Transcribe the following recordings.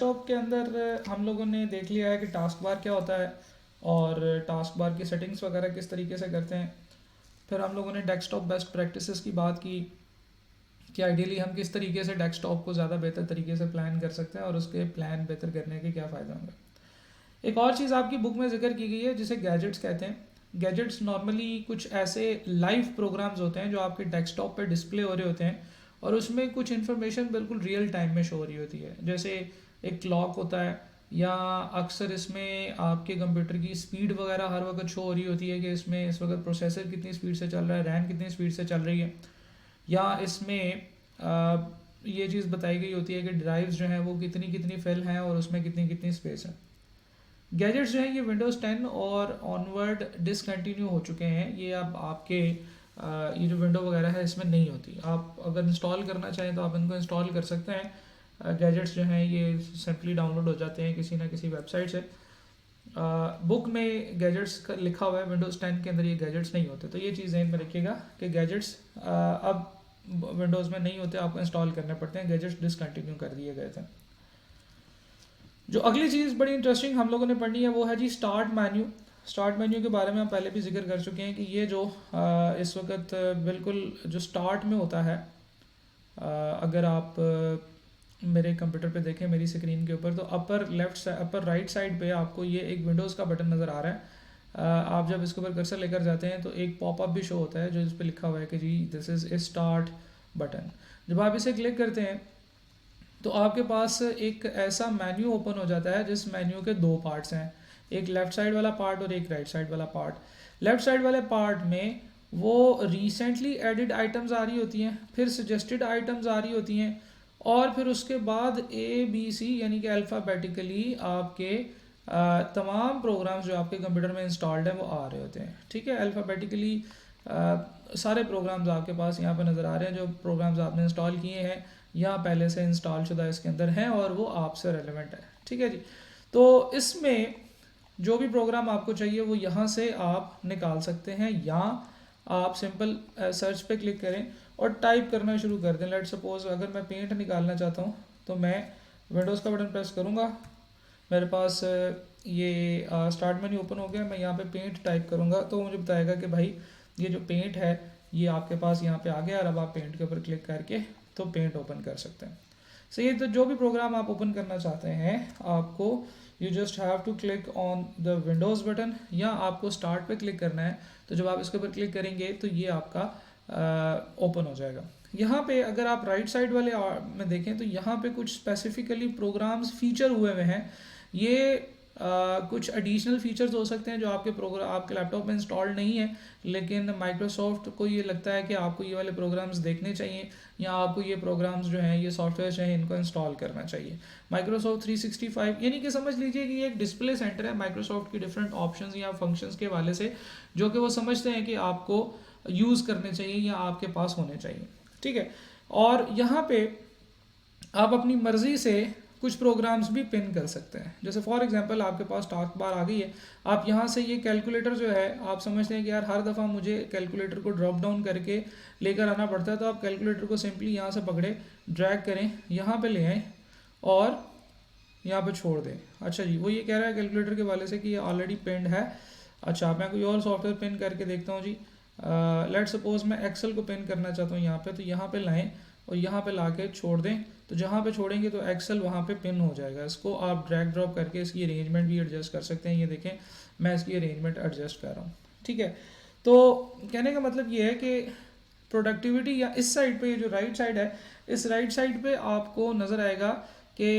Desktop के अंदर हम लोगों ने देख लिया है कि टास्क बार क्या होता है और टास्क बार की सेटिंग्स वगैरह किस तरीके से करते हैं। फिर हम लोगों ने डेस्कटॉप बेस्ट प्रैक्टिसेस की बात की कि आइडियली हम किस तरीके से डेस्कटॉप को ज़्यादा बेहतर तरीके से प्लान कर सकते हैं और उसके प्लान बेहतर करने के क्या फ़ायदे होंगे। एक और चीज़ आपकी बुक में जिक्र की गई है जिसे गैजेट्स कहते हैं। गैजेट्स नॉर्मली कुछ ऐसे लाइव प्रोग्राम्स होते हैं जो आपके डेस्कटॉप पे डिस्प्ले हो रहे होते हैं और उसमें कुछ इन्फॉर्मेशन बिल्कुल रियल टाइम में शो हो रही होती है। जैसे एक क्लॉक होता है या अक्सर इसमें आपके कंप्यूटर की स्पीड वगैरह हर वक्त शो हो रही होती है कि इसमें इस वक्त प्रोसेसर कितनी स्पीड से चल रहा है, रैम कितनी स्पीड से चल रही है। या इसमें ये चीज़ बताई गई होती है कि ड्राइव्स जो हैं वो कितनी कितनी फिल हैं और उसमें कितनी कितनी स्पेस है। गैजेट्स जो हैं ये विंडोज़ 10 और ऑनवर्ड डिसकंटिन्यू हो चुके हैं। ये अब आपके ये जो विंडो वगैरह है इसमें नहीं होती। आप अगर इंस्टॉल करना चाहें तो आप इनको इंस्टॉल कर सकते हैं। गैजेट्स जो हैं ये सिंपली डाउनलोड हो जाते हैं किसी ना किसी वेबसाइट से। बुक में गैजेट्स का लिखा हुआ है, विंडोज़ 10 के अंदर ये गैजेट्स नहीं होते। तो ये चीज़ ध्यान में रखिएगा कि गैजेट्स अब विंडोज़ में नहीं होते, आपको इंस्टॉल करने पड़ते हैं। गैजेट्स डिसकंटिन्यू कर दिए गए थे। जो अगली चीज़ बड़ी इंटरेस्टिंग हम लोगों ने पढ़नी है वो है जी स्टार्ट मेन्यू। स्टार्ट मेन्यू के बारे में हम पहले भी जिक्र कर चुके हैं कि ये जो इस वक्त बिल्कुल जो स्टार्ट में होता है, अगर आप मेरे कंप्यूटर पे देखें मेरी स्क्रीन के ऊपर, तो अपर राइट साइड पे आपको ये एक विंडोज़ का बटन नज़र आ रहा है। आप जब इसके ऊपर कर्सर लेकर जाते हैं तो एक पॉपअप भी शो होता है जो इस पर लिखा हुआ है कि जी this is a start button. जब आप इसे क्लिक करते हैं तो आपके पास एक ऐसा मेन्यू ओपन हो जाता है जिस मेन्यू के दो पार्ट्स हैं, एक लेफ़्ट साइड वाला पार्ट और एक राइट साइड वाला पार्ट। लेफ़्ट साइड वाले पार्ट में वो रिसेंटली एडिड आइटम्स आ रही होती हैं, फिर सजेस्टेड आइटम्स आ रही होती हैं और फिर उसके बाद ABC यानी कि अल्फ़ाबेटिकली आपके तमाम प्रोग्राम्स जो आपके कंप्यूटर में इंस्टॉल्ड हैं वो आ रहे होते हैं। ठीक है, अल्फ़ाबेटिकली सारे प्रोग्राम्स आपके पास यहाँ पे नज़र आ रहे हैं जो प्रोग्राम्स आपने इंस्टॉल किए हैं या पहले से इंस्टॉल शुदा इसके अंदर हैं और वो आपसे रेलेवेंट है। ठीक है जी, तो इसमें जो भी प्रोग्राम आपको चाहिए वो यहाँ से आप निकाल सकते हैं या आप सिंपल सर्च पे क्लिक करें और टाइप करना शुरू कर दें। लेट सपोज अगर मैं पेंट निकालना चाहता हूँ तो मैं विंडोज़ का बटन प्रेस करूँगा, मेरे पास ये स्टार्ट मेन्यू ओपन हो गया। मैं यहाँ पे पेंट टाइप करूँगा तो मुझे बताएगा कि भाई ये जो पेंट है ये आपके पास यहाँ पे आ गया और अब आप पेंट के ऊपर क्लिक करके तो पेंट ओपन कर सकते हैं। सही है, तो जो भी प्रोग्राम आप ओपन करना चाहते हैं आपको you just have to click on the Windows button या आपको स्टार्ट पे क्लिक करना है। तो जब आप इसके ऊपर क्लिक करेंगे तो ये आपका ओपन हो जाएगा। यहाँ पे अगर आप राइट साइड वाले में देखें तो यहाँ पे कुछ स्पेसिफिकली प्रोग्राम्स फीचर हुए हुए हैं। ये कुछ एडिशनल फीचर्स हो सकते हैं जो आपके प्रोग्राम आपके लैपटॉप में इंस्टॉल्ड नहीं है, लेकिन माइक्रोसॉफ्ट को ये लगता है कि आपको ये वाले प्रोग्राम्स देखने चाहिए या आपको ये प्रोग्राम्स जो हैं ये सॉफ्टवेयर हैं इनको इंस्टॉल करना चाहिए। माइक्रोसॉफ्ट 365 यानी कि समझ लीजिए कि ये एक डिस्प्ले सेंटर है माइक्रोसॉफ्ट की डिफरेंट ऑप्शंस या फंक्शंस के हवाले से जो कि वो समझते हैं कि आपको यूज़ करने चाहिए या आपके पास होने चाहिए। ठीक है, और यहाँ पे आप अपनी मर्ज़ी से कुछ प्रोग्राम्स भी पिन कर सकते हैं। जैसे फॉर एग्जांपल आपके पास टास्क बार आ गई है, आप यहाँ से ये कैलकुलेटर जो है आप समझते हैं कि यार हर दफ़ा मुझे कैलकुलेटर को ड्रॉप डाउन करके लेकर आना पड़ता है, तो आप कैलकुलेटर को सिंपली यहाँ से पकड़े ड्रैग करें, यहाँ पे ले आएँ और यहाँ पे छोड़ दें। अच्छा जी, वो ये कह रहा है कैलकुलेटर के वाले से कि ये ऑलरेडी पिंड है। अच्छा, मैं कोई और सॉफ्टवेयर पिन करके देखता हूँ जी। लेट सपोज मैं एक्सेल को पिन करना चाहता हूँ यहाँ पे, तो यहाँ पे लाएँ और यहाँ पे ला के छोड़ दें। तो जहाँ पे छोड़ेंगे तो एक्सेल वहाँ पे पिन हो जाएगा। इसको आप ड्रैग ड्रॉप करके इसकी अरेंजमेंट भी एडजस्ट कर सकते हैं। ये देखें मैं इसकी अरेंजमेंट एडजस्ट कर रहा हूँ। ठीक है, तो कहने का मतलब ये है कि प्रोडक्टिविटी या इस साइड पे जो राइट साइड है, इस राइट साइड पे आपको नज़र आएगा कि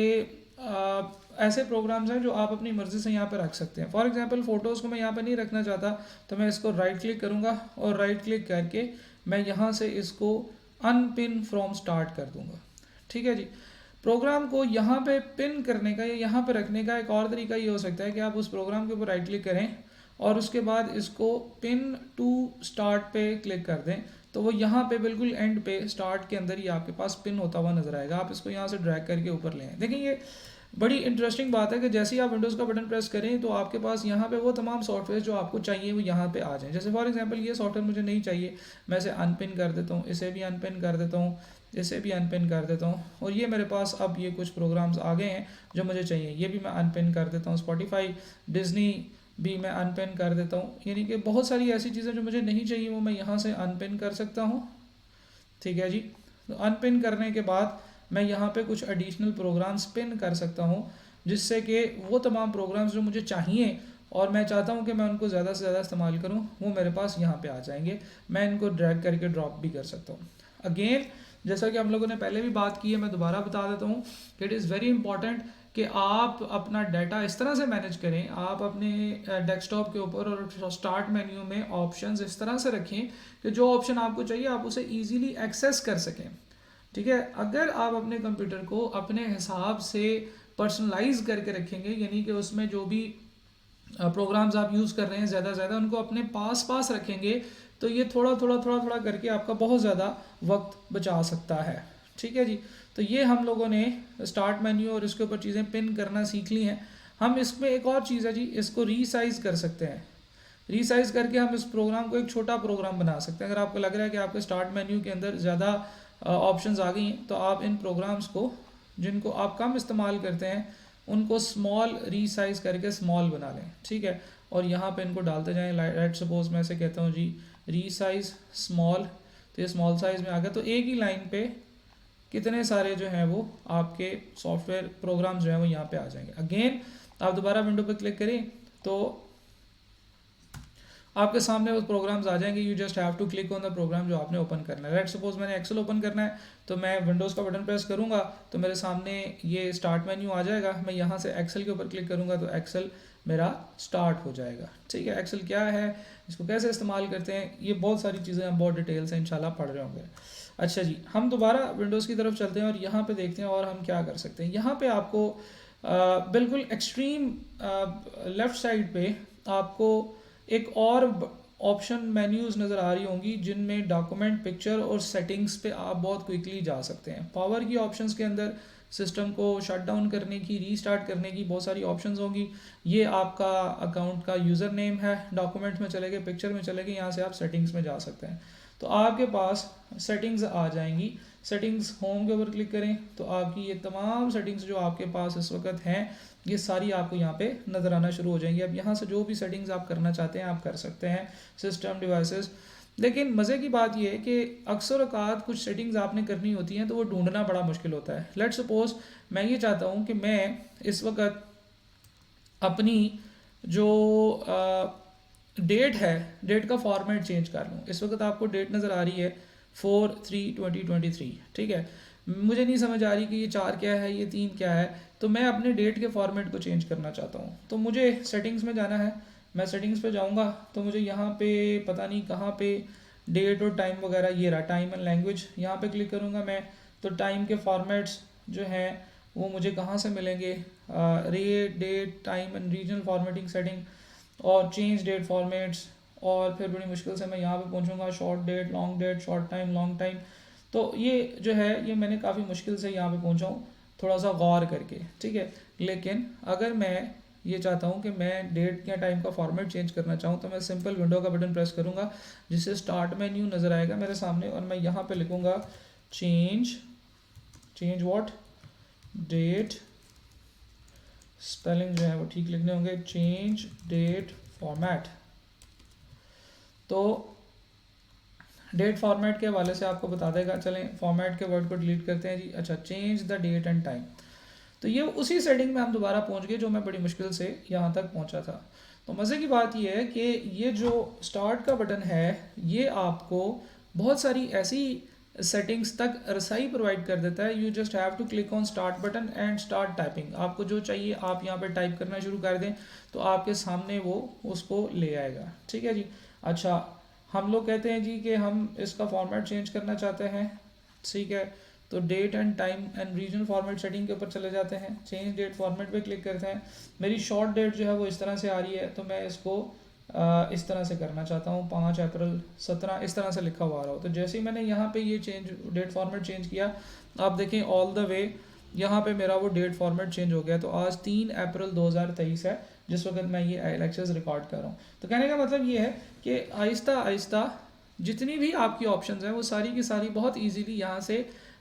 ऐसे प्रोग्राम्स हैं जो आप अपनी मर्ज़ी से यहाँ पर रख सकते हैं। फॉर एग्जांपल फ़ोटोज़ को मैं यहाँ पर नहीं रखना चाहता तो मैं इसको राइट क्लिक करूँगा और राइट क्लिक करके मैं यहाँ से इसको अनपिन फ्रॉम स्टार्ट कर दूँगा। ठीक है जी, प्रोग्राम को यहाँ पे पिन करने का या यहाँ पे रखने का एक और तरीका ये हो सकता है कि आप उस प्रोग्राम के ऊपर राइट क्लिक करें और उसके बाद इसको पिन टू स्टार्ट पे क्लिक कर दें, तो वो यहाँ पे बिल्कुल एंड पे स्टार्ट के अंदर ही आपके पास पिन होता हुआ नजर आएगा। आप इसको यहाँ से ड्रैग करके ऊपर ले आए। देखिए ये बड़ी इंटरेस्टिंग बात है कि जैसे ही आप विंडोज़ का बटन प्रेस करें तो आपके पास यहाँ पे वो तमाम सॉफ्टवेयर जो आपको चाहिए वो यहाँ पे आ जाएं। जैसे फॉर एग्जांपल ये सॉफ्टवेयर मुझे नहीं चाहिए, मैं इसे अनपिन कर देता हूँ, इसे भी अनपिन कर देता हूँ, इसे भी अनपिन कर देता हूँ और ये मेरे पास अब ये कुछ प्रोग्राम्स आ गए हैं जो मुझे चाहिए, ये भी मैं अनपिन कर देता हूँ। स्पॉटिफाई, डिज्नी भी मैं अनपिन कर देता हूँ, यानी कि बहुत सारी ऐसी चीज़ें जो मुझे नहीं चाहिए वो मैं यहाँ से अनपिन कर सकता हूँ। ठीक है जी। तो अनपिन करने के बाद मैं यहाँ पे कुछ एडिशनल प्रोग्राम्स पिन कर सकता हूँ, जिससे कि वो तमाम प्रोग्राम्स जो मुझे चाहिए और मैं चाहता हूँ कि मैं उनको ज़्यादा से ज़्यादा इस्तेमाल करूँ, वो मेरे पास यहाँ पे आ जाएंगे। मैं इनको ड्रैग करके ड्रॉप भी कर सकता हूँ। अगेन जैसा कि हम लोगों ने पहले भी बात की है, मैं दोबारा बता देता हूँ कि इट इज़ वेरी इंपॉर्टेंट कि आप अपना डाटा इस तरह से मैनेज करें, आप अपने डेस्कटॉप के ऊपर और स्टार्ट मेन्यू में ऑप्शंस इस तरह से रखें कि जो ऑप्शन आपको चाहिए आप उसे इजीली एक्सेस कर सकें। ठीक है, अगर आप अपने कंप्यूटर को अपने हिसाब से पर्सनलाइज करके रखेंगे, यानी कि उसमें जो भी प्रोग्राम्स आप यूज़ कर रहे हैं ज़्यादा से ज़्यादा उनको अपने पास पास रखेंगे, तो ये थोड़ा थोड़ा करके आपका बहुत ज़्यादा वक्त बचा सकता है। ठीक है जी। तो ये हम लोगों ने स्टार्ट मेन्यू और इसके ऊपर चीज़ें पिन करना सीख ली हैं। हम इसमें एक और चीज़ है जी, इसको रीसाइज कर सकते हैं। रीसाइज करके हम इस प्रोग्राम को एक छोटा प्रोग्राम बना सकते हैं। अगर आपको लग रहा है कि आपके स्टार्ट मेन्यू के अंदर ज़्यादा ऑप्शंस आ गई हैं, तो आप इन प्रोग्राम्स को जिनको आप कम इस्तेमाल करते हैं उनको स्मॉल रीसाइज करके स्मॉल बना लें। ठीक है, और यहाँ पे इनको डालते जाएं। लेट सपोज मैं ऐसे कहता हूँ जी रीसाइज स्मॉल, तो ये स्मॉल साइज़ में आ गया। तो एक ही लाइन पे कितने सारे जो हैं वो आपके सॉफ्टवेयर प्रोग्राम्स जो हैं वो यहाँ पे आ जाएंगे। अगेन आप दोबारा विंडो पे क्लिक करें तो आपके सामने वो प्रोग्राम्स आ जाएंगे। You just have to click on the program जो आपने ओपन करना है। लेट सपोज मैंने एक्सेल ओपन करना है, तो मैं विंडोज़ का बटन प्रेस करूंगा तो मेरे सामने ये स्टार्ट मेन्यू आ जाएगा। मैं यहाँ से एक्सेल के ऊपर क्लिक करूंगा तो एक्सेल मेरा स्टार्ट हो जाएगा। ठीक है, एक्सेल क्या है, इसको कैसे इस्तेमाल करते हैं, ये बहुत सारी चीज़ें हम बहुत डिटेल से इंशाल्लाह पढ़ रहे होंगे। अच्छा जी, हम दोबारा विंडोज़ की तरफ चलते हैं और यहाँ पे देखते हैं और हम क्या कर सकते हैं। यहाँ पे आपको बिल्कुल एक्सट्रीम लेफ़्ट साइड पे आपको एक और ऑप्शन मेन्यूज़ नज़र आ रही होंगी जिनमें डॉक्यूमेंट, पिक्चर और सेटिंग्स पे आप बहुत क्विकली जा सकते हैं। पावर की ऑप्शंस के अंदर सिस्टम को शट डाउन करने की, रीस्टार्ट करने की बहुत सारी ऑप्शंस होंगी। ये आपका अकाउंट का यूज़र नेम है। डॉक्यूमेंट में चले गए, पिक्चर में चले गए, यहाँ से आप सेटिंग्स में जा सकते हैं। तो आपके पास सेटिंग्स आ जाएंगी। सेटिंग्स होम के ऊपर क्लिक करें तो आपकी ये तमाम सेटिंग्स जो आपके पास इस वक्त हैं ये सारी आपको यहाँ पे नज़र आना शुरू हो जाएंगी। अब यहाँ से जो भी सेटिंग्स आप करना चाहते हैं आप कर सकते हैं, सिस्टम, डिवाइसेस। लेकिन मज़े की बात यह है कि अक्सर औकात कुछ सेटिंग्स आपने करनी होती हैं तो वो ढूंढना बड़ा मुश्किल होता है। लेट सपोज मैं ये चाहता हूँ कि मैं इस वक्त अपनी जो डेट है, डेट का फॉर्मेट चेंज कर लूँ। इस वक्त आपको डेट नज़र आ रही है 4/3/2023। ठीक है, मुझे नहीं समझ आ रही कि ये 4 क्या है, ये 3 क्या है, तो मैं अपने डेट के फॉर्मेट को चेंज करना चाहता हूँ। तो मुझे सेटिंग्स में जाना है। मैं सेटिंग्स पे जाऊँगा तो मुझे यहाँ पे पता नहीं कहाँ पे डेट और टाइम वगैरह, ये रहा टाइम एंड लैंग्वेज, यहाँ पे क्लिक करूँगा मैं। तो टाइम के फॉर्मेट्स जो हैं वो मुझे कहाँ से मिलेंगे, rate, date, time and regional formatting setting और चेंज डेट फॉर्मेट्स। और फिर बड़ी मुश्किल से मैं यहाँ पे पहुँचूँगा short date, long date, short time, long time. तो ये जो है ये मैंने काफ़ी मुश्किल से यहाँ पे पहुँचा हूँ, थोड़ा सा गौर करके। ठीक है, लेकिन अगर मैं ये चाहता हूँ कि मैं डेट या टाइम का फॉर्मेट चेंज करना चाहूँ तो मैं सिंपल विंडो का बटन प्रेस करूँगा जिससे स्टार्ट मेन्यू नज़र आएगा मेरे सामने और मैं यहाँ पे लिखूँगा चेंज व्हाट, डेट, स्पेलिंग जो है वो ठीक लिखने होंगे, चेंज डेट फॉर्मेट। तो डेट फॉर्मेट के हवाले से आपको बता देगा। चलें फॉर्मेट के वर्ड को डिलीट करते हैं जी। अच्छा, change the date and time, तो ये उसी सेटिंग में हम दोबारा पहुंच गए जो मैं बड़ी मुश्किल से यहाँ तक पहुंचा था। तो मज़े की बात ये है कि ये जो स्टार्ट का बटन है ये आपको बहुत सारी ऐसी सेटिंग्स तक रसाई प्रोवाइड कर देता है। You just have to click on start button and start typing. आपको जो चाहिए आप यहाँ पे टाइप करना शुरू कर दें तो आपके सामने वो उसको ले आएगा। ठीक है जी। अच्छा, हम लोग कहते हैं जी कि हम इसका फॉर्मेट चेंज करना चाहते हैं। ठीक है, तो date and time and regional format setting के ऊपर चले जाते हैं, चेंज डेट फॉर्मेट पे क्लिक करते हैं। मेरी शॉर्ट डेट जो है वो इस तरह से आ रही है तो मैं इसको इस तरह से करना चाहता हूँ, 5 अप्रैल 17 इस तरह से लिखा हुआ आ रहा हो। तो जैसे ही मैंने यहाँ पे ये चेंज डेट फॉर्मेट चेंज किया, आप देखें ऑल द वे यहाँ पे मेरा वो डेट फॉर्मेट चेंज हो गया। तो आज 3 अप्रैल 2023 है जिस वक्त मैं ये लेक्चर्स रिकॉर्ड कर रहा हूँ। तो कहने का मतलब ये है कि आहिस्ता आहिस्ता जितनी भी आपकी ऑप्शंस हैं वो सारी की सारी बहुत इजीली यहाँ से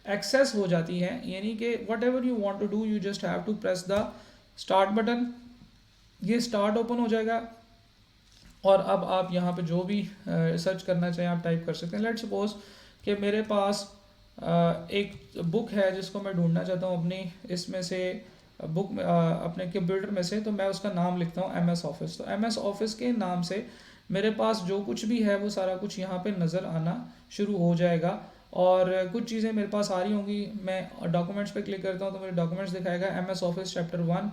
एक्सेस हो जाती हैं, यानी कि whatever you want to do you just have to press the start button, ये स्टार्ट ओपन हो जाएगा और अब आप यहाँ पे जो भी सर्च करना चाहें आप टाइप कर सकते हैं। लेट्स सपोज कि मेरे पास एक बुक है जिसको मैं ढूंढना चाहता हूँ अपनी इसमें से बुक अपने कंप्यूटर में से, तो मैं उसका नाम लिखता हूँ MS ऑफिस। तो MS ऑफिस के नाम से मेरे पास जो कुछ भी है वो सारा कुछ यहाँ पे नज़र आना शुरू हो जाएगा और कुछ चीज़ें मेरे पास आ रही होंगी। मैं डॉक्यूमेंट्स पे क्लिक करता हूँ तो मेरे डॉक्यूमेंट्स दिखाएगा MS ऑफिस चैप्टर 1,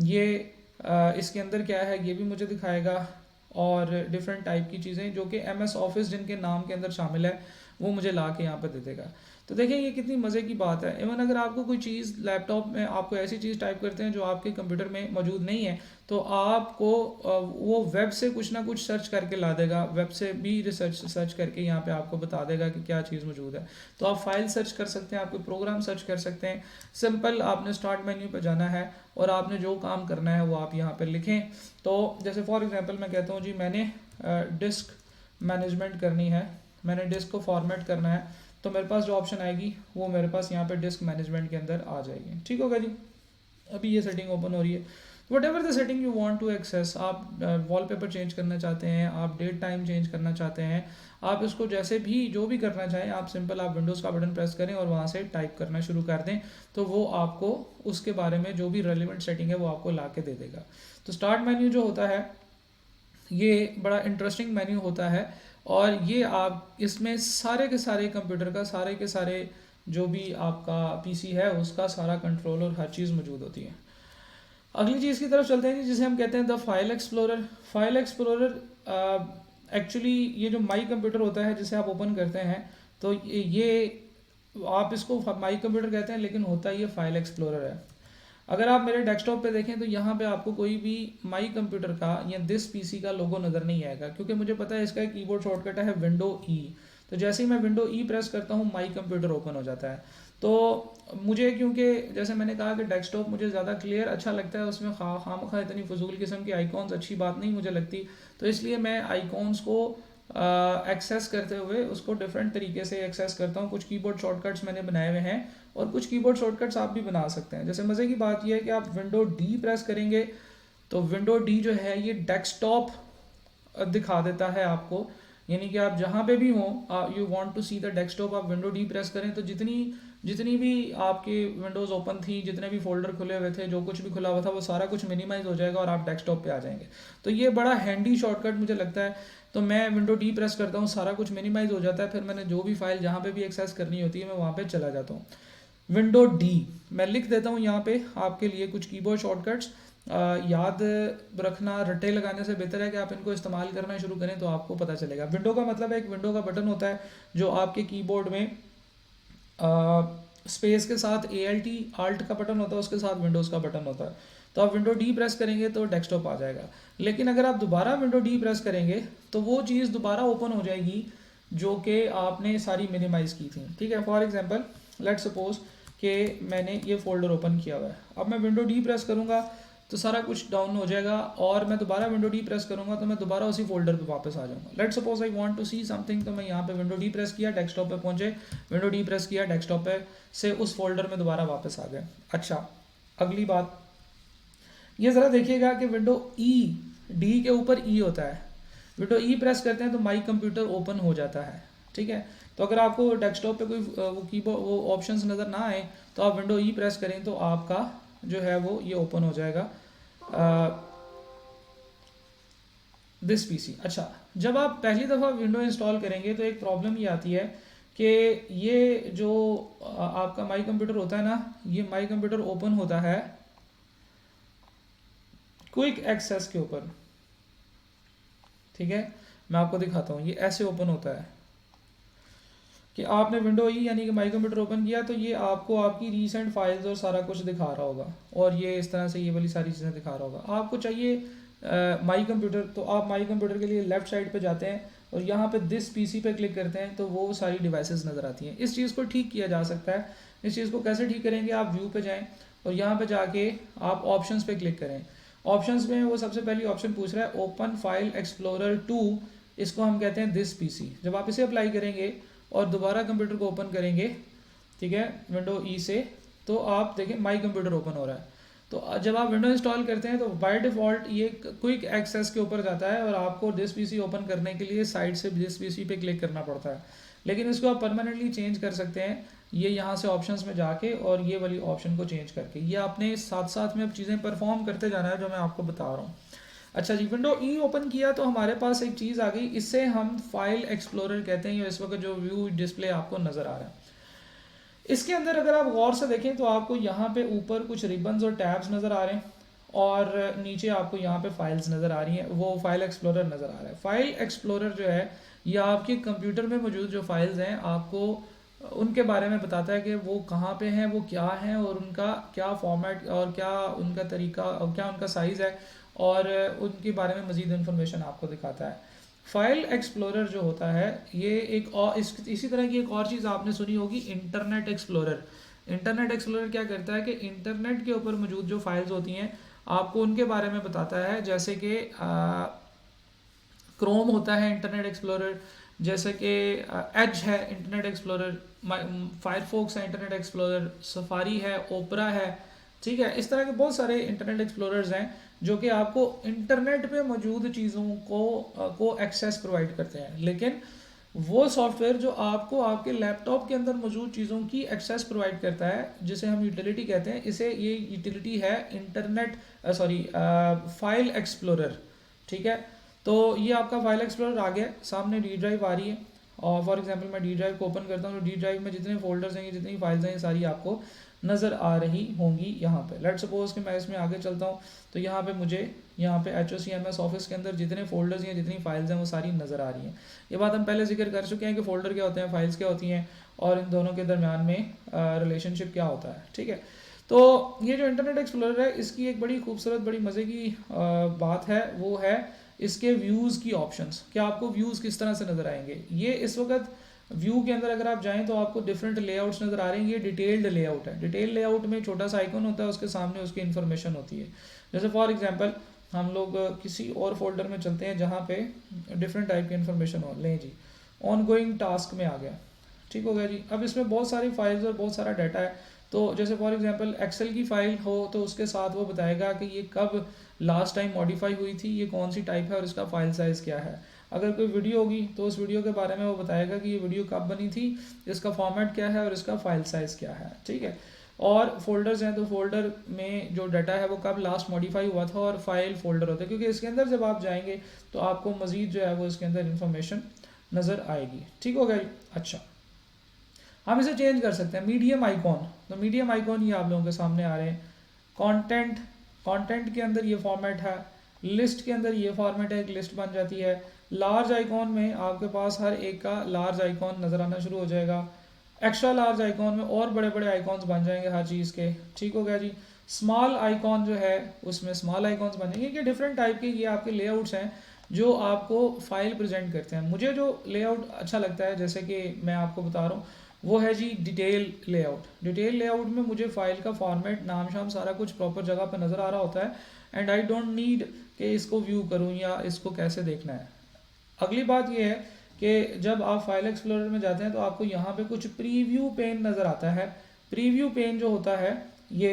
ये इसके अंदर क्या है ये भी मुझे दिखाएगा और डिफरेंट टाइप की चीज़ें जो कि MS ऑफिस जिनके नाम के अंदर शामिल है वो मुझे ला के यहाँ पर दे देगा। तो देखें ये कितनी मज़े की बात है। इवन अगर आपको कोई चीज़ लैपटॉप में आपको ऐसी चीज़ टाइप करते हैं जो आपके कंप्यूटर में मौजूद नहीं है तो आपको वो वेब से कुछ ना कुछ सर्च करके ला देगा, वेब से भी रिसर्च सर्च करके यहाँ पे आपको बता देगा कि क्या चीज़ मौजूद है। तो आप फाइल सर्च कर सकते हैं, आपके प्रोग्राम सर्च कर सकते हैं। सिंपल आपने स्टार्ट मेन्यू पर जाना है और आपने जो काम करना है वो आप यहाँ पर लिखें। तो जैसे फॉर एग्जांपल मैं कहता हूँ जी मैंने डिस्क मैनेजमेंट करनी है, मैंने डिस्क को फॉर्मेट करना है, तो मेरे पास जो ऑप्शन आएगी वो मेरे पास यहाँ पे डिस्क मैनेजमेंट के अंदर आ जाएगी। ठीक होगा जी। अभी ये सेटिंग ओपन हो रही है। Whatever the setting you want to access, आप वॉलपेपर चेंज करना चाहते हैं, आप डेट टाइम चेंज करना चाहते हैं, आप इसको जैसे भी जो भी करना चाहें आप सिंपल आप विंडोज़ का बटन प्रेस करें और वहाँ से टाइप करना शुरू कर दें तो वो आपको उसके बारे में जो भी रेलिवेंट सेटिंग है वो आपको ला के दे देगा। तो स्टार्ट मेन्यू जो होता है ये बड़ा इंटरेस्टिंग मेन्यू होता है और ये आप इसमें सारे के सारे कंप्यूटर का सारे के सारे जो भी आपका पीसी है उसका सारा कंट्रोल और हर चीज़ मौजूद होती है। अगली चीज़ की तरफ चलते हैं जिसे हम कहते हैं the file explorer. File explorer actually ये जो माई कंप्यूटर होता है जिसे आप ओपन करते हैं तो ये आप इसको माई कंप्यूटर कहते हैं लेकिन होता ये फाइल एक्सप्लोरर है। अगर आप मेरे डेस्कटॉप पे देखें तो यहाँ पे आपको कोई भी माई कंप्यूटर का या दिस पीसी का लोगो नज़र नहीं आएगा क्योंकि मुझे पता है इसका कीबोर्ड शॉर्टकट है विंडो ई। तो जैसे ही मैं विंडो ई प्रेस करता हूँ माई कंप्यूटर ओपन हो जाता है। तो मुझे क्योंकि जैसे मैंने कहा कि डेस्कटॉप मुझे ज़्यादा क्लियर अच्छा लगता है, उसमें खामखा इतनी फजूल किस्म की आइकॉन्स अच्छी बात नहीं मुझे लगती, तो इसलिए मैं आइकॉन्स को एक्सेस करते हुए उसको डिफरेंट तरीके से एक्सेस करता हूँ। कुछ कीबोर्ड शॉर्टकट्स मैंने बनाए हुए हैं और कुछ कीबोर्ड शॉर्टकट्स आप भी बना सकते हैं। जैसे मज़े की बात यह है कि आप विंडो डी प्रेस करेंगे तो विंडो डी जो है ये डेस्कटॉप दिखा देता है आपको, यानी कि आप जहाँ पे भी हों you want to see the desktop, आप विंडो डी प्रेस करें तो जितनी भी आपकी विंडोज़ ओपन थी, जितने भी फोल्डर खुले हुए थे, जो कुछ भी खुला हुआ था वो सारा कुछ मिनिमाइज हो जाएगा और आप डेस्कटॉप पे आ जाएंगे। तो ये बड़ा हैंडी शॉर्टकट मुझे लगता है। तो मैं विंडो डी प्रेस करता हूँ, सारा कुछ मिनिमाइज हो जाता है, फिर मैंने जो भी फाइल जहाँ पे भी एक्सेस करनी होती है मैं वहाँ पे चला जाता हूँ। विंडो डी मैं लिख देता हूँ यहाँ पे आपके लिए कुछ कीबोर्ड शॉर्टकट्स। याद रखना, रट्टे लगाने से बेहतर है कि आप इनको इस्तेमाल करना शुरू करें तो आपको पता चलेगा। विंडो का मतलब है एक विंडो का बटन होता है जो आपके कीबोर्ड में स्पेस के साथ ALT का बटन होता है, उसके साथ विंडोज़ का बटन होता है। तो आप विंडो डी प्रेस करेंगे तो डेस्कटॉप आ जाएगा, लेकिन अगर आप दोबारा विंडो डी प्रेस करेंगे तो वो चीज़ दोबारा ओपन हो जाएगी जो कि आपने सारी मिनिमाइज़ की थी। ठीक है, फॉर एग्जांपल लेट्स सपोज कि मैंने ये फोल्डर ओपन किया हुआ है, अब मैं विंडो डी प्रेस करूँगा तो सारा कुछ डाउन हो जाएगा और मैं दोबारा विंडो डी प्रेस करूँगा तो मैं दोबारा उसी फोल्डर पे वापस आ जाऊँगा। Let's suppose I want to see something, तो मैं यहाँ पे विंडो डी प्रेस किया, डेस्कटॉप पे पहुँचे, विंडो डी प्रेस किया, डेस्कटॉप पे से उस फोल्डर में दोबारा वापस आ गए। अच्छा, अगली बात ये ज़रा देखिएगा कि विंडो ई, डी के ऊपर ई होता है, विंडो ई प्रेस करते हैं तो माई कंप्यूटर ओपन हो जाता है। ठीक है, तो अगर आपको डेस्कटॉप पे कोई वो कीबोर्ड वो ऑप्शंस नज़र ना आए तो आप विंडो ई प्रेस करें तो आपका जो है वो ये ओपन हो जाएगा दिस पीसी। अच्छा, जब आप पहली दफ़ा विंडो इंस्टॉल करेंगे तो एक प्रॉब्लम ये आती है कि ये जो आपका माई कंप्यूटर होता है ना, ये माई कंप्यूटर ओपन होता है क्विक एक्सेस के ऊपर। ठीक है, मैं आपको दिखाता हूँ, ये ऐसे ओपन होता है कि आपने विंडो ई यानी कि माई कंप्यूटर ओपन किया तो ये आपको आपकी रीसेंट फाइल्स और सारा कुछ दिखा रहा होगा और ये इस तरह से ये वाली सारी चीज़ें दिखा रहा होगा। आपको चाहिए माई कंप्यूटर, तो आप माई कंप्यूटर के लिए लेफ़्ट साइड पे जाते हैं और यहाँ पे दिस पीसी पे क्लिक करते हैं तो वो सारी डिवाइसेस नज़र आती हैं। इस चीज़ को ठीक किया जा सकता है। इस चीज़ को कैसे ठीक करेंगे, आप व्यू पे जाएँ और यहाँ पे जाके आप ऑप्शंस पे क्लिक करें। ऑप्शंस में वो सबसे पहली ऑप्शन पूछ रहा है ओपन फाइल एक्सप्लोरर 2, इसको हम कहते हैं दिस पीसी। जब आप इसे अप्लाई करेंगे और दोबारा कंप्यूटर को ओपन करेंगे, ठीक है, विंडो ई से, तो आप देखें माई कंप्यूटर ओपन हो रहा है। तो जब आप विंडो इंस्टॉल करते हैं तो बाय डिफ़ॉल्ट ये क्विक एक्सेस के ऊपर जाता है और आपको दिस पीसी ओपन करने के लिए साइड से दिस पीसी पे क्लिक करना पड़ता है। लेकिन इसको आप परमानेंटली चेंज कर सकते हैं ये यहाँ से ऑप्शंस में जाके और ये वाली ऑप्शन को चेंज करके। ये आपने साथ साथ में अब चीज़ें परफॉर्म करते जाना है जो मैं आपको बता रहा हूँ। अच्छा जी, विंडो ई ओपन किया तो हमारे पास एक चीज़ आ गई, इससे हम फाइल एक्सप्लोरर कहते हैं। ये इस वक्त जो व्यू डिस्प्ले आपको नज़र आ रहा है, इसके अंदर अगर आप गौर से देखें तो आपको यहाँ पे ऊपर कुछ रिबन्स और टैब्स नज़र आ रहे हैं और नीचे आपको यहाँ पे फाइल्स नज़र आ रही हैं, वो फाइल एक्सप्लोरर नज़र आ रहा है। फाइल एक्सप्लोरर जो है ये आपके कंप्यूटर में मौजूद जो फाइल्स हैं आपको उनके बारे में बताता है कि वो कहाँ पे हैं, वो क्या हैं और उनका क्या फॉर्मेट और क्या उनका तरीका और क्या उनका साइज़ है और उनके बारे में मज़ीद इन्फॉर्मेशन आपको दिखाता है। फाइल एक्सप्लोरर जो होता है ये एक और इसी तरह की एक और चीज़ आपने सुनी होगी, इंटरनेट एक्सप्लोरर। इंटरनेट एक्सप्लोरर क्या करता है कि इंटरनेट के ऊपर मौजूद जो फाइल्स होती हैं आपको उनके बारे में बताता है, जैसे कि क्रोम होता है इंटरनेट एक्सप्लोरर, जैसे कि एज है इंटरनेट एक्सप्लोरर, फायरफॉक्स है इंटरनेट एक्सप्लोरर, सफारी है, ओपरा है, ठीक है। इस तरह के बहुत सारे इंटरनेट एक्सप्लोरर्स हैं जो कि आपको इंटरनेट पे मौजूद चीज़ों को एक्सेस प्रोवाइड करते हैं। लेकिन वो सॉफ्टवेयर जो आपको आपके लैपटॉप के अंदर मौजूद चीज़ों की एक्सेस प्रोवाइड करता है, जिसे हम यूटिलिटी कहते हैं, इसे ये यूटिलिटी है इंटरनेट फाइल एक्सप्लोरर, ठीक है। तो ये आपका फाइल एक्सप्लोरर आ गया, सामने डी ड्राइव आ रही है और फॉर एग्जांपल मैं डी ड्राइव को ओपन करता हूँ तो डी ड्राइव में जितने फोल्डर्स हैं, जितनी फाइल्स हैं, ये सारी आपको नज़र आ रही होंगी यहाँ पे। लेट्स सपोज कि मैं इसमें आगे चलता हूँ तो यहाँ पे मुझे यहाँ पे HOCMS ऑफिस के अंदर जितने फोल्डर्स हैं, जितनी फाइल्स हैं, वो सारी नज़र आ रही हैं। ये बात हम पहले जिक्र कर चुके हैं कि फ़ोल्डर क्या होते हैं, फाइल्स क्या होती हैं और इन दोनों के दरमियान में रिलेशनशिप क्या होता है, ठीक है। तो ये जो इंटरनेट एक्सप्लोरर है इसकी एक बड़ी खूबसूरत बड़ी मज़े की बात है, वो है इसके व्यूज़ की ऑप्शंस। क्या आपको व्यूज़ किस तरह से नज़र आएंगे, ये इस वक्त व्यू के अंदर अगर आप जाएं तो आपको डिफरेंट लेआउट्स नज़र आ रहे हैं। ये डिटेल्ड लेआउट है। डिटेल लेआउट में छोटा सा आइकन होता है, उसके सामने उसकी इन्फॉर्मेशन होती है। जैसे फॉर एग्जांपल हम लोग किसी और फोल्डर में चलते हैं जहाँ पे डिफरेंट टाइप की इन्फॉर्मेशन हो, लें जी ऑन गोइंग टास्क में आ गया, ठीक हो गया जी। अब इसमें बहुत सारी फाइल्स और बहुत सारा डाटा है। तो जैसे फॉर एग्जांपल एक्सेल की फ़ाइल हो तो उसके साथ वो बताएगा कि ये कब लास्ट टाइम मॉडिफाई हुई थी, ये कौन सी टाइप है और इसका फ़ाइल साइज़ क्या है। अगर कोई वीडियो होगी तो उस वीडियो के बारे में वो बताएगा कि ये वीडियो कब बनी थी, इसका फॉर्मेट क्या है और इसका फ़ाइल साइज़ क्या है, ठीक है। और फोल्डर्स हैं तो फोल्डर में जो डाटा है वो कब लास्ट मॉडिफाई हुआ था और फाइल फोल्डर होता है, क्योंकि इसके अंदर जब आप जाएंगे तो आपको मज़ीद जो है वो इसके अंदर इन्फॉर्मेशन नज़र आएगी, ठीक हो गया। अच्छा, हम इसे चेंज कर सकते हैं। मीडियम आइकॉन, तो मीडियम आइकॉन ये आप लोगों के सामने आ रहे हैं। कंटेंट, कंटेंट के अंदर ये फॉर्मेट है, लिस्ट के अंदर ये फॉर्मेट है, एक लिस्ट बन जाती है। लार्ज आइकॉन में आपके पास हर एक का लार्ज आइकॉन नज़र आना शुरू हो जाएगा। एक्स्ट्रा लार्ज आइकॉन में और बड़े बड़े आइकॉन्स बन जाएंगे हर चीज़ के, ठीक हो गया जी। स्मॉल आइकॉन जो है उसमें स्मॉल आइकॉन्स बन जाएंगे। ये डिफरेंट टाइप के ये आपके लेआउट्स हैं जो आपको फाइल प्रेजेंट करते हैं। मुझे जो लेआउट अच्छा लगता है, जैसे कि मैं आपको बता रहा हूँ, वो है जी डिटेल लेआउट। डिटेल लेआउट में मुझे फाइल का फॉर्मेट, नाम शाम सारा कुछ प्रॉपर जगह पर नज़र आ रहा होता है एंड आई डोंट नीड कि इसको व्यू करूँ या इसको कैसे देखना है। अगली बात ये है कि जब आप फाइल एक्सप्लोरर में जाते हैं तो आपको यहाँ पे कुछ प्रीव्यू पेन नज़र आता है। प्रीव्यू पेन जो होता है ये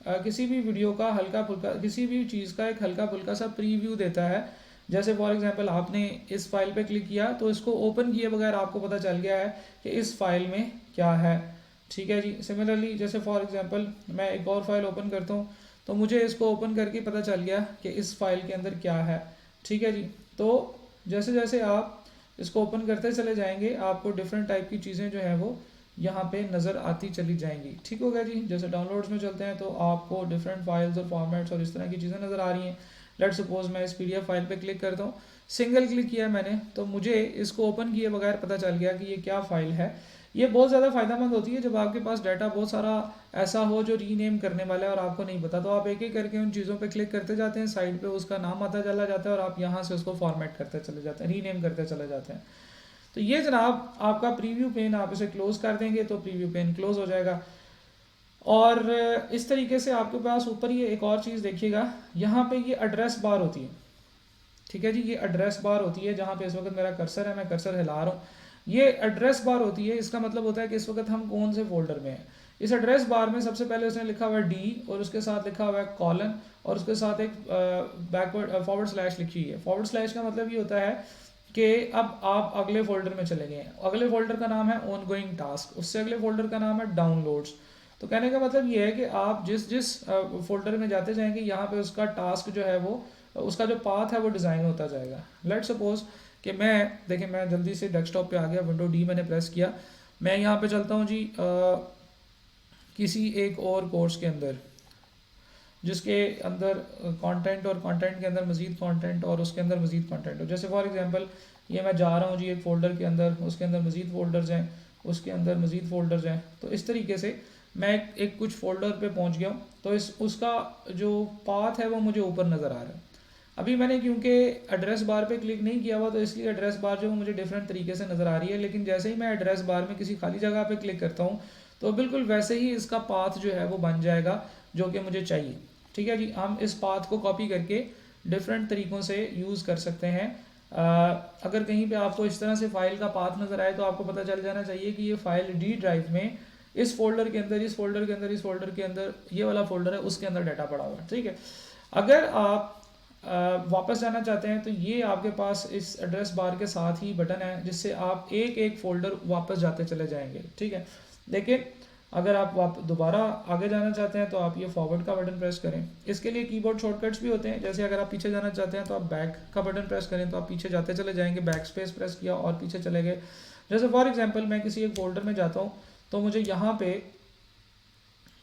किसी भी वीडियो का हल्का फुल्का, किसी भी चीज़ का एक हल्का फुल्का सा प्रीव्यू देता है। जैसे फॉर एग्जांपल आपने इस फाइल पे क्लिक किया तो इसको ओपन किए बगैर आपको पता चल गया है कि इस फाइल में क्या है, ठीक है जी। सिमिलरली जैसे फॉर एग्जांपल मैं एक और फाइल ओपन करता हूँ तो मुझे इसको ओपन करके पता चल गया कि इस फाइल के अंदर क्या है, ठीक है जी। तो जैसे जैसे आप इसको ओपन करते चले जाएंगे आपको डिफरेंट टाइप की चीज़ें जो है वो यहाँ पे नज़र आती चली जाएंगी, ठीक हो गया जी। जैसे डाउनलोड्स में चलते हैं तो आपको डिफरेंट फाइल्स और फॉर्मेट्स और इस तरह की चीज़ें नज़र आ रही हैं। लेट सपोज मैं इस PDF फाइल पे क्लिक करता हूँ, सिंगल क्लिक किया मैंने तो मुझे इसको ओपन किए बगैर पता चल गया कि ये क्या फ़ाइल है। ये बहुत ज़्यादा फ़ायदेमंद होती है जब आपके पास डाटा बहुत सारा ऐसा हो जो रीनेम करने वाला है और आपको नहीं पता, तो आप एक एक करके उन चीज़ों पे क्लिक करते जाते हैं, साइड पे उसका नाम आता चला जाता है और आप यहाँ से उसको फॉर्मेट करते चले जाते हैं, रीनेम करते चले जाते हैं। तो ये जनाब आपका प्रीव्यू पेन, आप इसे क्लोज़ कर देंगे तो प्रीव्यू पेन क्लोज़ हो जाएगा। और इस तरीके से आपके पास ऊपर ये एक और चीज़ देखिएगा, यहाँ पे ये एड्रेस बार होती है, ठीक है जी। ये एड्रेस बार होती है जहाँ पे इस वक्त मेरा कर्सर है, मैं कर्सर हिला रहा हूँ। ये एड्रेस बार होती है, इसका मतलब होता है कि इस वक्त हम कौन से फोल्डर में हैं। इस एड्रेस बार में सबसे पहले उसने लिखा हुआ है डी, और उसके साथ लिखा हुआ है कॉलन, और उसके साथ एक बैकवर्ड फॉरवर्ड स्लैश लिखी हुई है। फॉरवर्ड स्लैश का मतलब ये होता है कि अब आप अगले फोल्डर में चले गए हैं। अगले फोल्डर का नाम है ऑन गोइंग टास्क, उससे अगले फोल्डर का नाम है डाउनलोड्स। तो कहने का मतलब ये है कि आप जिस जिस फोल्डर में जाते जाएंगे, यहाँ पे उसका टास्क जो है वो, उसका जो पाथ है वो डिज़ाइन होता जाएगा। लेट सपोज कि देखिए मैं जल्दी से डेस्कटॉप पे आ गया, विंडो डी मैंने प्रेस किया, मैं यहाँ पे चलता हूँ जी किसी एक और कोर्स के अंदर, जिसके अंदर कंटेंट और कंटेंट के अंदर मज़ीद कंटेंट और उसके अंदर मज़ीद कंटेंट हो। जैसे फॉर एग्जांपल ये मैं जा रहा हूँ जी एक फ़ोल्डर के अंदर, उसके अंदर मज़ीद फ़ोल्डर्स हैं, उसके अंदर मज़ीद फ़ोल्डर्स हैं। तो इस तरीके से मैं एक कुछ फ़ोल्डर पे पहुँच गया हूँ, तो उसका जो पाथ है वो मुझे ऊपर नज़र आ रहा है। अभी मैंने क्योंकि एड्रेस बार पे क्लिक नहीं किया हुआ, तो इसलिए एड्रेस बार जो मुझे डिफरेंट तरीके से नज़र आ रही है। लेकिन जैसे ही मैं एड्रेस बार में किसी खाली जगह पे क्लिक करता हूँ, तो बिल्कुल वैसे ही इसका पाथ जो है वो बन जाएगा जो कि मुझे चाहिए। ठीक है जी, हम इस पाथ को कॉपी करके डिफरेंट तरीक़ों से यूज़ कर सकते हैं। अगर कहीं पे आपको इस तरह से फ़ाइल का पाथ नज़र आए, तो आपको पता चल जाना चाहिए कि ये फ़ाइल डी ड्राइव में इस फोल्डर के अंदर, इस फोल्डर के अंदर, इस फोल्डर के अंदर, ये वाला फोल्डर है, उसके अंदर डाटा पड़ा हुआ है। ठीक है, अगर आप वापस जाना चाहते हैं, तो ये आपके पास इस एड्रेस बार के साथ ही बटन है, जिससे आप एक एक फोल्डर वापस जाते चले जाएंगे। ठीक है, लेकिन अगर आप दोबारा आगे जाना चाहते हैं, तो आप ये फॉरवर्ड का बटन प्रेस करें। इसके लिए कीबोर्ड शॉर्टकट्स भी होते हैं, जैसे अगर आप पीछे जाना चाहते हैं तो आप बैक का बटन प्रेस करें, तो आप पीछे जाते चले जाएंगे, बैक स्पेस प्रेस किया और पीछे चले गए। जैसे फॉर एग्जांपल मैं किसी एक फोल्डर में जाता हूँ, तो मुझे यहाँ पे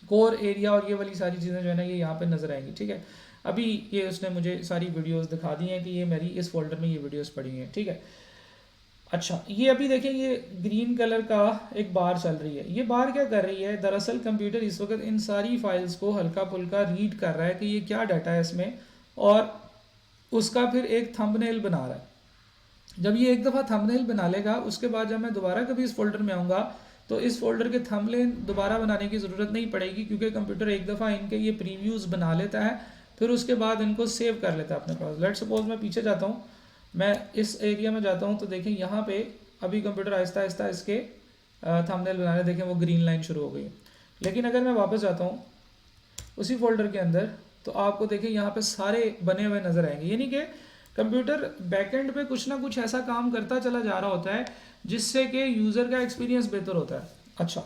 कोर एरिया और ये वाली सारी चीज़ें जो है ना, ये यहाँ पे नज़र आएंगी। ठीक है, अभी ये उसने मुझे सारी वीडियोस दिखा दी हैं कि ये मेरी इस फोल्डर में ये वीडियोस पड़ी हैं। ठीक है, अच्छा ये अभी देखें, ये ग्रीन कलर का एक बार चल रही है। ये बार क्या कर रही है, दरअसल कंप्यूटर इस वक्त इन सारी फाइल्स को हल्का फुल्का रीड कर रहा है कि ये क्या डाटा है इसमें, और उसका फिर एक थंबनेल बना रहा है। जब ये एक दफ़ा थंबनेल बना लेगा, उसके बाद जब मैं दोबारा कभी इस फोल्डर में आऊँगा, तो इस फोल्डर के थंबनेल दोबारा बनाने की ज़रूरत नहीं पड़ेगी, क्योंकि कंप्यूटर एक दफ़ा इनके ये प्रीव्यूज़ बना लेता है, फिर उसके बाद इनको सेव कर लेता है अपने पास। लेट सपोज मैं पीछे जाता हूँ, मैं इस एरिया में जाता हूँ, तो देखें यहाँ पे अभी कंप्यूटर आहिस्ता आहिस्ता इसके थंबनेल बना रहे, देखें वो ग्रीन लाइन शुरू हो गई। लेकिन अगर मैं वापस जाता हूँ उसी फोल्डर के अंदर, तो आपको देखें यहाँ पे सारे बने हुए नज़र आएंगे। यानी कि कंप्यूटर बैकएंड पे कुछ ना कुछ ऐसा काम करता चला जा रहा होता है जिससे कि यूज़र का एक्सपीरियंस बेहतर होता है। अच्छा,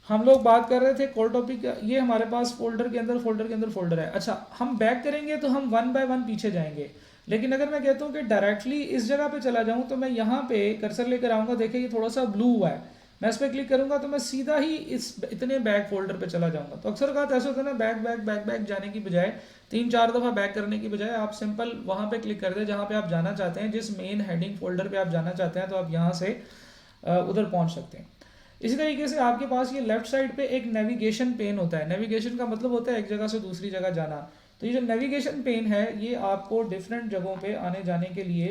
हम लोग बात कर रहे थे कोर टॉपिक, ये हमारे पास फोल्डर के अंदर फोल्डर है। अच्छा, हम बैक करेंगे तो हम वन बाय वन पीछे जाएंगे, लेकिन अगर मैं कहता हूँ कि डायरेक्टली इस जगह पे चला जाऊँ, तो मैं यहाँ पे कर्सर लेकर आऊँगा, देखिए ये थोड़ा सा ब्लू हुआ है, मैं इस पर क्लिक करूँगा तो मैं सीधा ही इस इतने बैक फोल्डर पे चला जाऊँगा। तो अक्सर बात ऐसा होता है ना, बैक बैक बैक बैक जाने की बजाय, 3-4 दफ़ा बैक करने की बजाय आप सिंपल वहाँ पे क्लिक कर दें जहाँ पे आप जाना चाहते हैं, जिस मेन हेडिंग फोल्डर पे आप जाना चाहते हैं, तो आप यहाँ से उधर पहुँच सकते हैं। इसी तरीके से आपके पास ये लेफ्ट साइड पे एक नेविगेशन पेन होता है। नेविगेशन का मतलब होता है एक जगह से दूसरी जगह जाना। तो ये जो नेविगेशन पेन है, ये आपको डिफरेंट जगहों पे आने जाने के लिए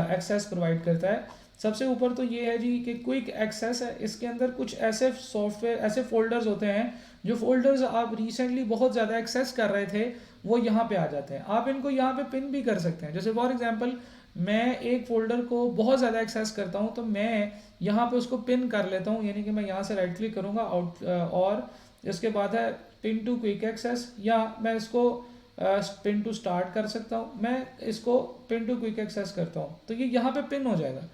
एक्सेस प्रोवाइड करता है। सबसे ऊपर तो ये है जी कि क्विक एक्सेस है। इसके अंदर कुछ ऐसे सॉफ्टवेयर, ऐसे फोल्डर्स होते हैं, जो फोल्डर्स आप रिसेंटली बहुत ज़्यादा एक्सेस कर रहे थे, वो यहाँ पे आ जाते हैं। आप इनको यहाँ पे पिन भी कर सकते हैं। जैसे फॉर एग्जांपल मैं एक फ़ोल्डर को बहुत ज़्यादा एक्सेस करता हूँ, तो मैं यहाँ पे उसको पिन कर लेता हूँ, यानी कि मैं यहाँ से राइट क्लिक करूँगा और इसके बाद है पिन टू क्विक एक्सेस, या मैं इसको पिन टू स्टार्ट कर सकता हूँ। मैं इसको पिन टू क्विक एक्सेस करता हूँ, तो ये यहाँ पे पिन हो जाएगा।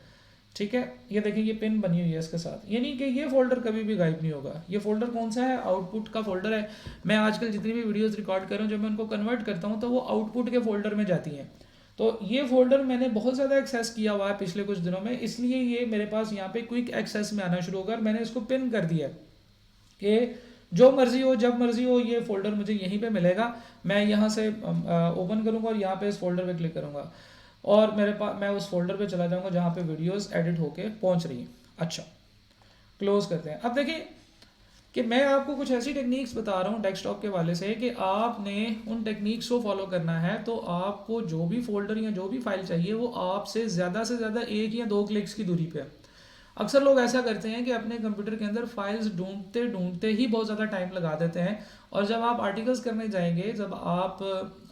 ठीक है, ये देखिए ये पिन बनी हुई है इसके साथ, यानी कि ये फोल्डर कभी भी गायब नहीं होगा। ये फोल्डर कौन सा है, आउटपुट का फोल्डर है। मैं आजकल जितनी भी वीडियोस रिकॉर्ड कर रहा हूँ, जब मैं उनको कन्वर्ट करता हूँ, तो वो आउटपुट के फोल्डर में जाती हैं। तो ये फोल्डर मैंने बहुत ज़्यादा एक्सेस किया हुआ है पिछले कुछ दिनों में, इसलिए ये मेरे पास यहाँ पे क्विक एक्सेस में आना शुरू होगा। मैंने इसको पिन कर दिया कि जो मर्जी हो, जब मर्जी हो, ये फोल्डर मुझे यहीं पे मिलेगा। मैं यहाँ से ओपन करूँगा और यहाँ पे इस फोल्डर पे क्लिक करूँगा, और मेरे पास मैं उस फोल्डर पे चला जाऊँगा जहाँ पे वीडियोस एडिट होके पहुँच रही हैं। अच्छा, क्लोज करते हैं। अब देखिए कि मैं आपको कुछ ऐसी टेक्निक्स बता रहा हूँ डेस्कटॉप के वाले से कि आपने उन टेक्निक्स को फॉलो करना है, तो आपको जो भी फोल्डर या जो भी फाइल चाहिए, वो आपसे ज़्यादा 1 या 2 क्लिक्स की दूरी पे है। अक्सर लोग ऐसा करते हैं कि अपने कंप्यूटर के अंदर फाइल्स ढूंढते ढूंढते ही बहुत ज़्यादा टाइम लगा देते हैं, और जब आप आर्टिकल्स करने जाएंगे, जब आप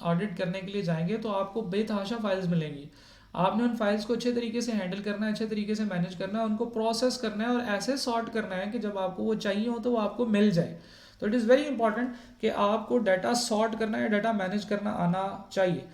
ऑडिट करने के लिए जाएंगे, तो आपको बेतहाशा फाइल्स मिलेंगी। आपने उन फाइल्स को अच्छे तरीके से हैंडल करना है, अच्छे तरीके से मैनेज करना है, उनको प्रोसेस करना है और ऐसे सॉर्ट करना है कि जब आपको वो चाहिए हो तो वो आपको मिल जाए। तो इट इज़ वेरी इंपॉर्टेंट कि आपको डाटा सॉर्ट करना है, डाटा मैनेज करना आना चाहिए।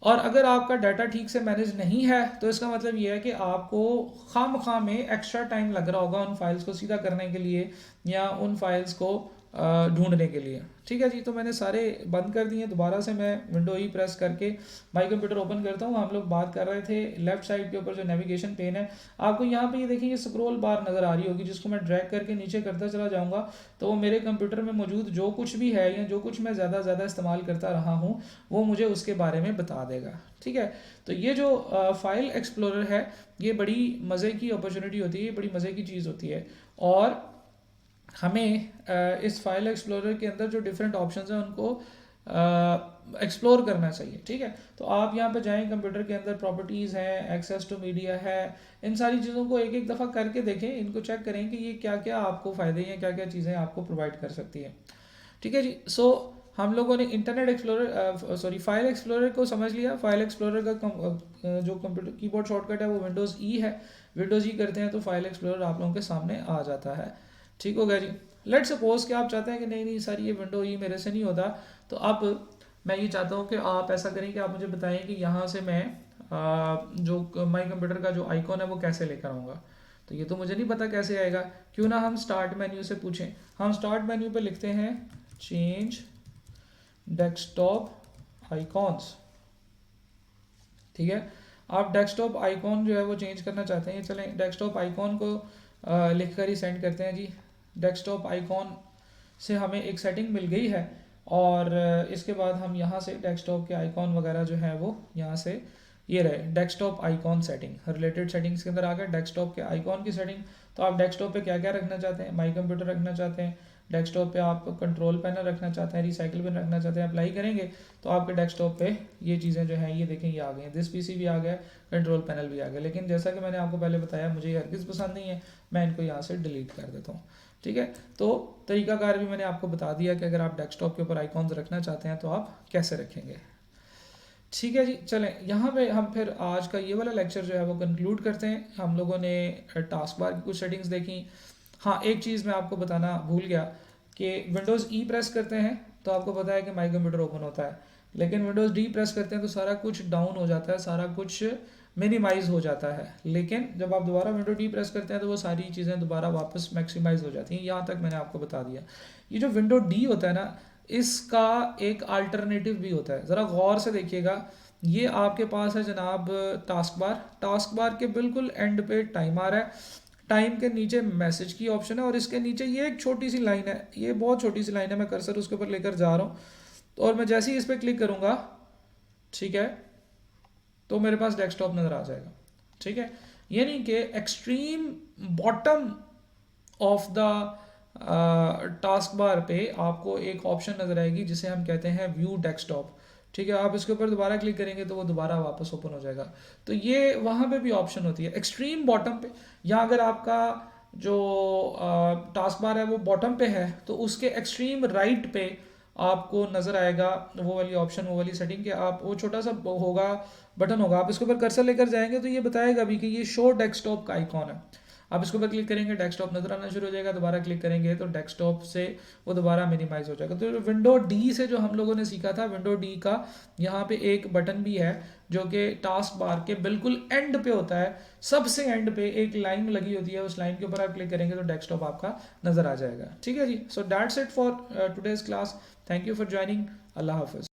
और अगर आपका डाटा ठीक से मैनेज नहीं है तो इसका मतलब ये है कि आपको खामखा में एक्स्ट्रा टाइम लग रहा होगा उन फाइल्स को सीधा करने के लिए या उन फाइल्स को ढूंढने के लिए। ठीक है जी, तो मैंने सारे बंद कर दिए। दोबारा से मैं विंडो ई प्रेस करके माई कंप्यूटर ओपन करता हूँ। हम लोग बात कर रहे थे लेफ्ट साइड के ऊपर जो नेविगेशन पेन है, आपको यहाँ पे ये देखिए ये स्क्रॉल बार नज़र आ रही होगी, जिसको मैं ड्रैग करके नीचे करता चला जाऊँगा तो वो मेरे कंप्यूटर में मौजूद जो कुछ भी है या जो कुछ मैं ज़्यादा इस्तेमाल करता रहा हूँ वो मुझे उसके बारे में बता देगा। ठीक है, तो ये जो फाइल एक्सप्लोरर है ये बड़ी मज़े की अपॉर्चुनिटी होती है, ये बड़ी मज़े की चीज़ होती है। और हमें इस फाइल एक्सप्लोरर के अंदर जो डिफरेंट ऑप्शंस हैं उनको एक्सप्लोर करना चाहिए। ठीक है, तो आप यहाँ पे जाएं, कंप्यूटर के अंदर प्रॉपर्टीज़ हैं, एक्सेस टू मीडिया है, इन सारी चीज़ों को एक एक दफ़ा करके देखें, इनको चेक करें कि ये क्या क्या आपको फ़ायदे हैं, क्या क्या चीज़ें आपको प्रोवाइड कर सकती हैं। ठीक है जी, सो हम लोगों ने इंटरनेट एक्सप्लोरर फाइल एक्सप्लोरर को समझ लिया। फाइल एक्सप्लोरर का जो कंप्यूटर कीबोर्ड शॉर्टकट है वो विंडोज़ ई है। विंडोज़ ई करते हैं तो फाइल एक्सप्लोरर आप लोगों के सामने आ जाता है। ठीक हो गया जी। लेट सपोज कि आप चाहते हैं कि नहीं नहीं सर ये विंडो ई मेरे से नहीं होता, तो अब मैं ये चाहता हूँ कि आप ऐसा करें कि आप मुझे बताएं कि यहाँ से मैं जो माई कंप्यूटर का जो आइकॉन है वो कैसे लेकर आऊँगा। तो ये तो मुझे नहीं पता कैसे आएगा, क्यों ना हम स्टार्ट मेन्यू से पूछें। हम स्टार्ट मेन्यू पे लिखते हैं चेंज डेस्कटॉप आइकॉन्स। ठीक है, आप डेस्कटॉप आइकॉन जो है वो चेंज करना चाहते हैं, चलें डेस्कटॉप आइकॉन को लिख कर ही सेंड करते हैं जी। डेस्कटॉप आइकॉन से हमें एक सेटिंग मिल गई है और इसके बाद हम यहाँ से डेस्कटॉप के आइकॉन वगैरह जो है वो यहाँ से ये रहे desktop icon setting, related settings के अंदर आ गए डेस्कटॉप के आइकॉन की सेटिंग। तो आप डेस्कटॉप पे क्या क्या रखना चाहते हैं, माई कंप्यूटर रखना चाहते हैं, डेस्कटॉप पे आप कंट्रोल पैनल रखना चाहते हैं, रिसाइकिल बिन रखना चाहते हैं, अप्लाई करेंगे तो आपके डेस्कटॉप पे ये चीज़ें जो हैं ये देखें ये आ गई हैं, दिस पीसी भी आ गया, कंट्रोल पैनल भी आ गया। लेकिन जैसा कि मैंने आपको पहले बताया मुझे ये हरगिज़ पसंद नहीं है, मैं इनको यहाँ से डिलीट कर देता हूँ। ठीक है, तो तरीकाकार भी मैंने आपको बता दिया कि अगर आप डेस्कटॉप के ऊपर आइकॉन्स रखना चाहते हैं तो आप कैसे रखेंगे। ठीक है जी, चलें यहाँ पे हम फिर आज का ये वाला लेक्चर जो है वो कंक्लूड करते हैं। हम लोगों ने टास्क बार की कुछ सेटिंग्स देखी। हाँ, एक चीज़ मैं आपको बताना भूल गया कि विंडोज़ ई प्रेस करते हैं तो आपको पता है कि माई कंप्यूटर ओपन होता है, लेकिन विंडोज़ डी प्रेस करते हैं तो सारा कुछ डाउन हो जाता है, सारा कुछ मिनिमाइज़ हो जाता है। लेकिन जब आप दोबारा विंडो डी प्रेस करते हैं तो वो सारी चीज़ें दोबारा वापस मैक्सिमाइज़ हो जाती हैं। यहाँ तक मैंने आपको बता दिया। ये जो विंडो डी होता है ना, इसका एक अल्टरनेटिव भी होता है, ज़रा गौर से देखिएगा। ये आपके पास है जनाब टास्क बार के बिल्कुल एंड पे टाइम आ रहा है, टाइम के नीचे मैसेज की ऑप्शन है और इसके नीचे ये एक छोटी सी लाइन है, ये बहुत छोटी सी लाइन है, मैं कर्सर उसके ऊपर लेकर जा रहा हूँ और मैं जैसे ही इस पर क्लिक करूँगा, ठीक है, तो मेरे पास डेस्कटॉप नज़र आ जाएगा। ठीक है, यानी कि extreme bottom of the task bar पे आपको एक ऑप्शन नज़र आएगी जिसे हम कहते हैं व्यू डेस्कटॉप। ठीक है, आप इसके ऊपर दोबारा क्लिक करेंगे तो वो दोबारा वापस ओपन हो जाएगा। तो ये वहाँ पे भी ऑप्शन होती है एक्सट्रीम बॉटम पे, या अगर आपका जो टास्क बार है वो बॉटम पे है तो उसके एक्सट्रीम राइट पे आपको नज़र आएगा वो वाली ऑप्शन, वो वाली सेटिंग, कि आप वो छोटा सा होगा बटन होगा, आप इसके ऊपर कर्सर लेकर जाएंगे तो ये बताएगा भी कि ये शो डेस्कटॉप का आइकॉन है। आप इसके ऊपर क्लिक करेंगे डेस्कटॉप नजर आना शुरू हो जाएगा, दोबारा क्लिक करेंगे तो डेस्कटॉप से वो दोबारा मिनिमाइज हो जाएगा। तो विंडो डी से जो हम लोगों ने सीखा था, विंडो डी का यहाँ पे एक बटन भी है जो कि टास्क बार के बिल्कुल एंड पे होता है, सबसे एंड पे एक लाइन लगी होती है, उस लाइन के ऊपर आप क्लिक करेंगे तो डेस्कटॉप आपका नजर आ जाएगा। ठीक है जी, so that's it for today's class. Thank you for joining. अल्लाह हाफिज।